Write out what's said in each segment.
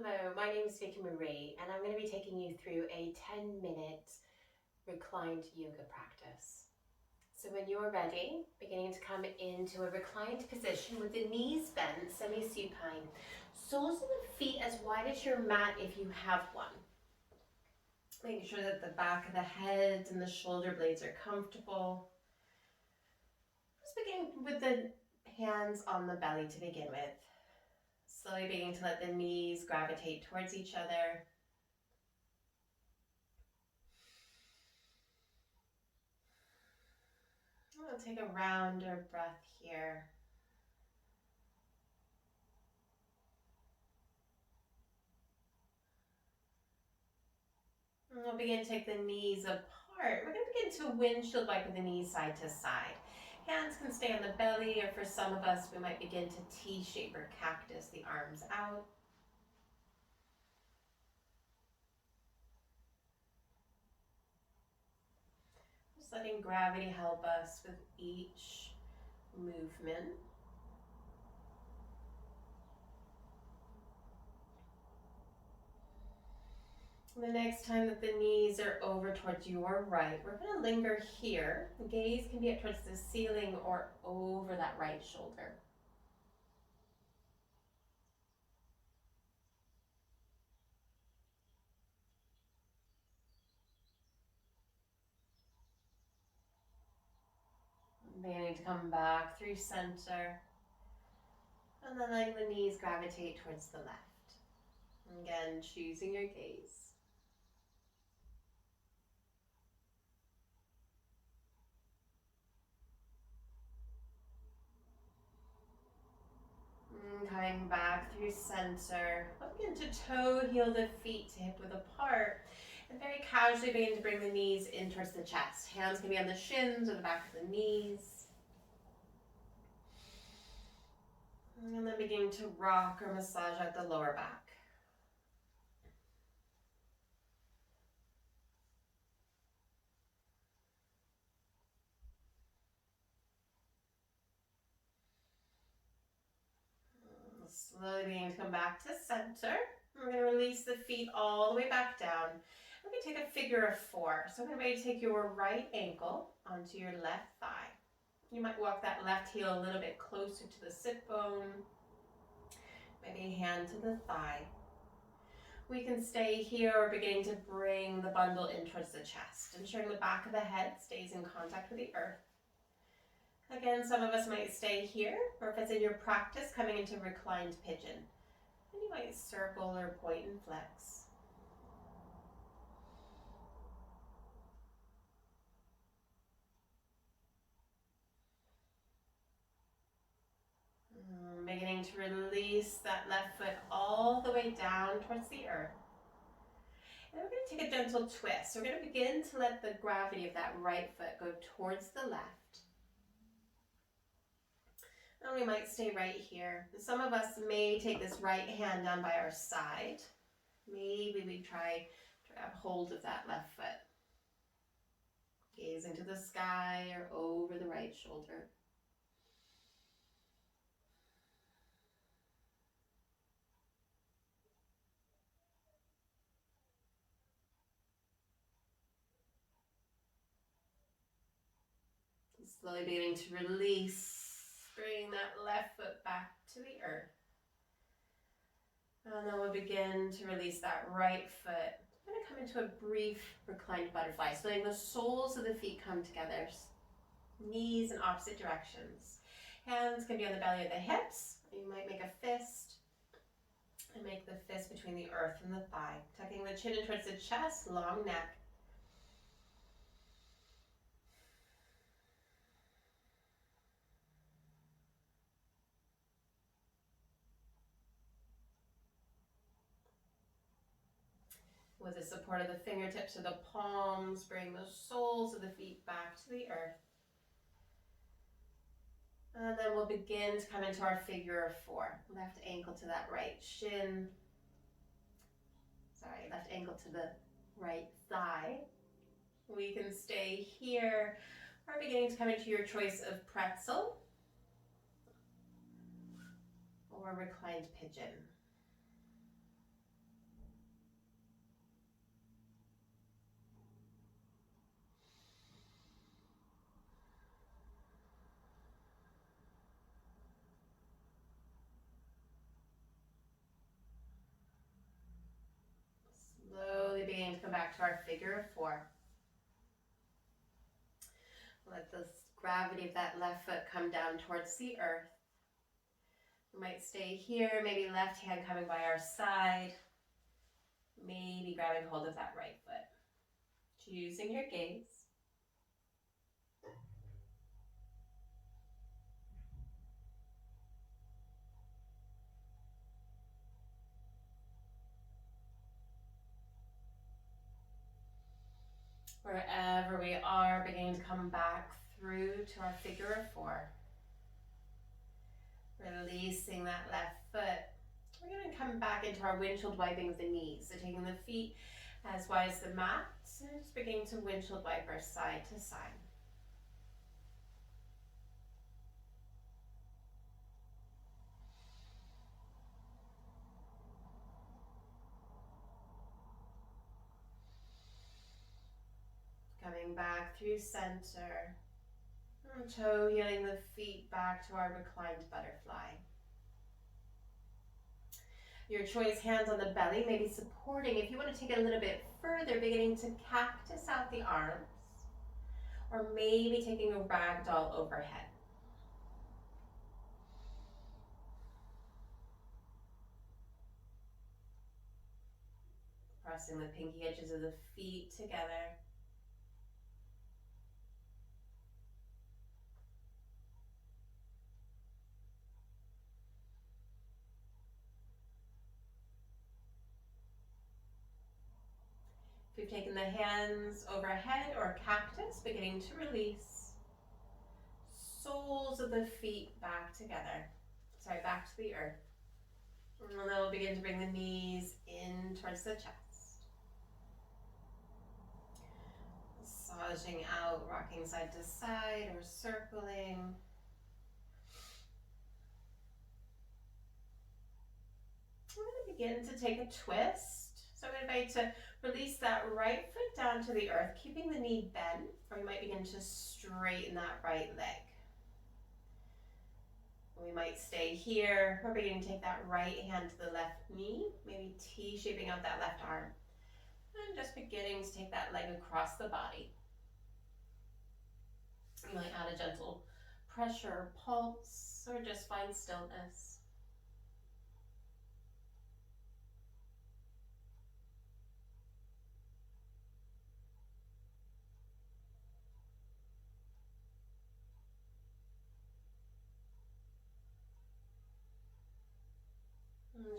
Hello, my name is Vickie-Marie and I'm going to be taking you through a 10-minute reclined yoga practice. So when you're ready, beginning to come into a reclined position with the knees bent, semi-supine, soles of the feet as wide as your mat if you have one. Making sure that the back of the head and the shoulder blades are comfortable. Just begin with the hands on the belly to begin with. Slowly beginning to let the knees gravitate towards each other. We'll take a rounder breath here. And we'll begin to take the knees apart. We're going to begin to windshield wipe the knees side to side. Hands can stay on the belly, or for some of us, we might begin to T-shape or cactus the arms out. Just letting gravity help us with each movement. The next time that the knees are over towards your right, we're going to linger here. The gaze can be up towards the ceiling or over that right shoulder. Beginning to come back through center. And then letting the knees gravitate towards the left. Again, choosing your gaze. Coming back through center. Begin to toe heel the feet to hip width apart. And very casually begin to bring the knees in towards the chest. Hands can be on the shins or the back of the knees. And then begin to rock or massage out the lower back. Slowly beginning to come back to center. We're going to release the feet all the way back down. We're going to take a figure of 4. So we're going to take your right ankle onto your left thigh. You might walk that left heel a little bit closer to the sit bone. Maybe a hand to the thigh. We can stay here or beginning to bring the bundle in towards the chest, ensuring the back of the head stays in contact with the earth. Again, some of us might stay here, or if it's in your practice, coming into reclined pigeon. And you might circle or point and flex. Beginning to release that left foot all the way down towards the earth. And we're going to take a gentle twist. So we're going to begin to let the gravity of that right foot go towards the left. And we might stay right here. Some of us may take this right hand down by our side. Maybe we try to grab hold of that left foot. Gaze into the sky or over the right shoulder. Slowly beginning to release, bring that left foot back to the earth. And then we'll begin to release that right foot. I'm going to come into a brief reclined butterfly, so letting the soles of the feet come together, knees in opposite directions. Hands can be on the belly of the hips. You might make a fist, and make the fist between the earth and the thigh. Tucking the chin in towards the chest, long neck. With the support of the fingertips or the palms, bring the soles of the feet back to the earth. And then we'll begin to come into our figure of 4. Left ankle to that right shin. Left ankle to the right thigh. We can stay here. We're beginning to come into your choice of pretzel or reclined pigeon. come back to our figure of four. Let the gravity of that left foot come down towards the earth. We might stay here, maybe left hand coming by our side, maybe grabbing hold of that right foot. Choosing your gaze. Wherever we are, beginning to come back through to our figure of four. Releasing that left foot. We're going to come back into our windshield wiping of the knees. So taking the feet as wide as the mat, and just beginning to windshield wipe our side to side. Coming back through center. Toe healing the feet back to our reclined butterfly. Your choice, hands on the belly, maybe supporting. If you want to take it a little bit further, beginning to cactus out the arms. Or maybe taking a ragdoll overhead. Pressing the pinky edges of the feet together. If you've taken the hands overhead or cactus, beginning to release. Soles of the feet back together. Sorry, back to the earth. And then we'll begin to bring the knees in towards the chest. Massaging out, rocking side to side or circling. We're going to begin to take a twist. So I'm going to invite to release that right foot down to the earth, keeping the knee bent, or you might begin to straighten that right leg. We might stay here. We're beginning to take that right hand to the left knee, maybe T-shaping out that left arm. And just beginning to take that leg across the body. You might add a gentle pressure, pulse, or just find stillness.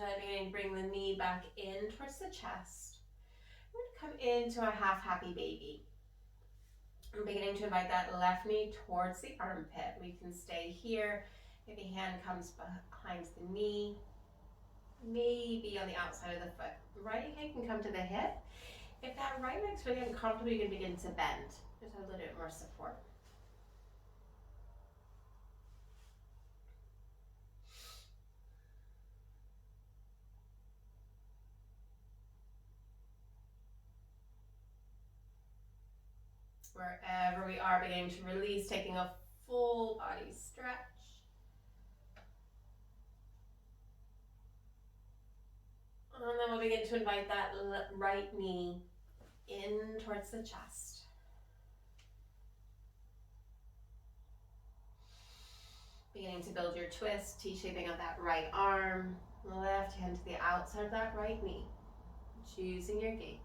And beginning to bring the knee back in towards the chest. We're going to come into a half happy baby. I'm beginning to invite that left knee towards the armpit. We can stay here. Maybe hand comes behind the knee. Maybe on the outside of the foot. Right hand can come to the hip. If that right leg's really uncomfortable, you can begin to bend. Just have a little bit more support. Wherever we are, beginning to release, taking a full body stretch. And then we'll begin to invite that right knee in towards the chest. Beginning to build your twist, T-shaping of that right arm, left hand to the outside of that right knee. Choosing your gaze.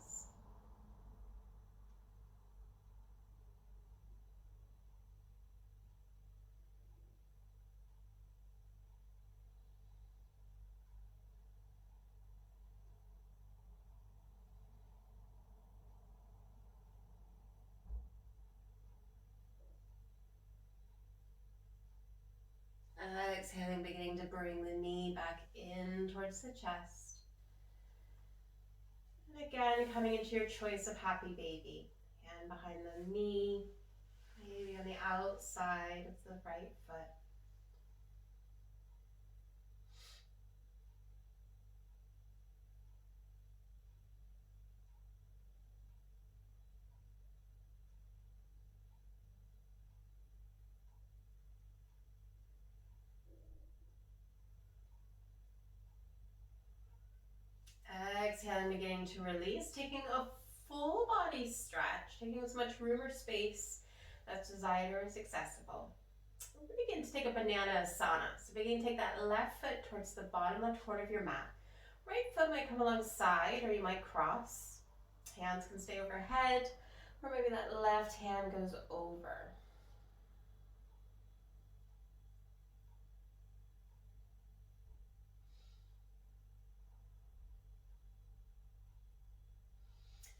Exhaling, beginning to bring the knee back in towards the chest. And again, coming into your choice of happy baby. Hand behind the knee, maybe on the outside of the right foot. Exhaling, beginning to release, taking a full body stretch, taking as much room or space that's desired or is accessible. We're going to begin to take a banana sauna. So begin to take that left foot towards the bottom left corner of your mat. Right foot might come alongside, or you might cross. Hands can stay overhead, or maybe that left hand goes over.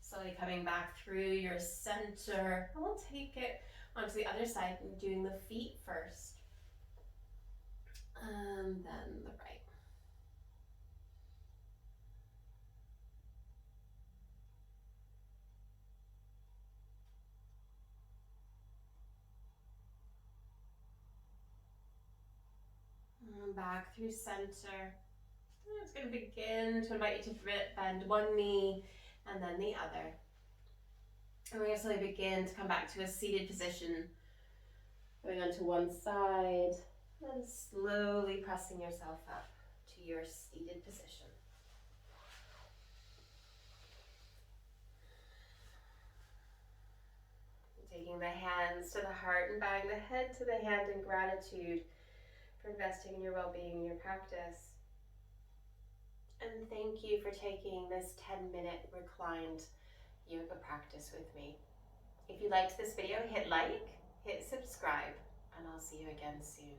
Slowly coming back through your center. And we'll take it onto the other side and doing the feet first. And then the right. And back through center. And it's going to begin to invite you to bend one knee and then the other. And we're going to slowly begin to come back to a seated position. Going onto one side and slowly pressing yourself up to your seated position. Taking the hands to the heart and bowing the head to the hand in gratitude for investing in your well-being in your practice. And thank you for taking this 10-minute reclined yoga practice with me. If you liked this video, hit like, hit subscribe, and I'll see you again soon.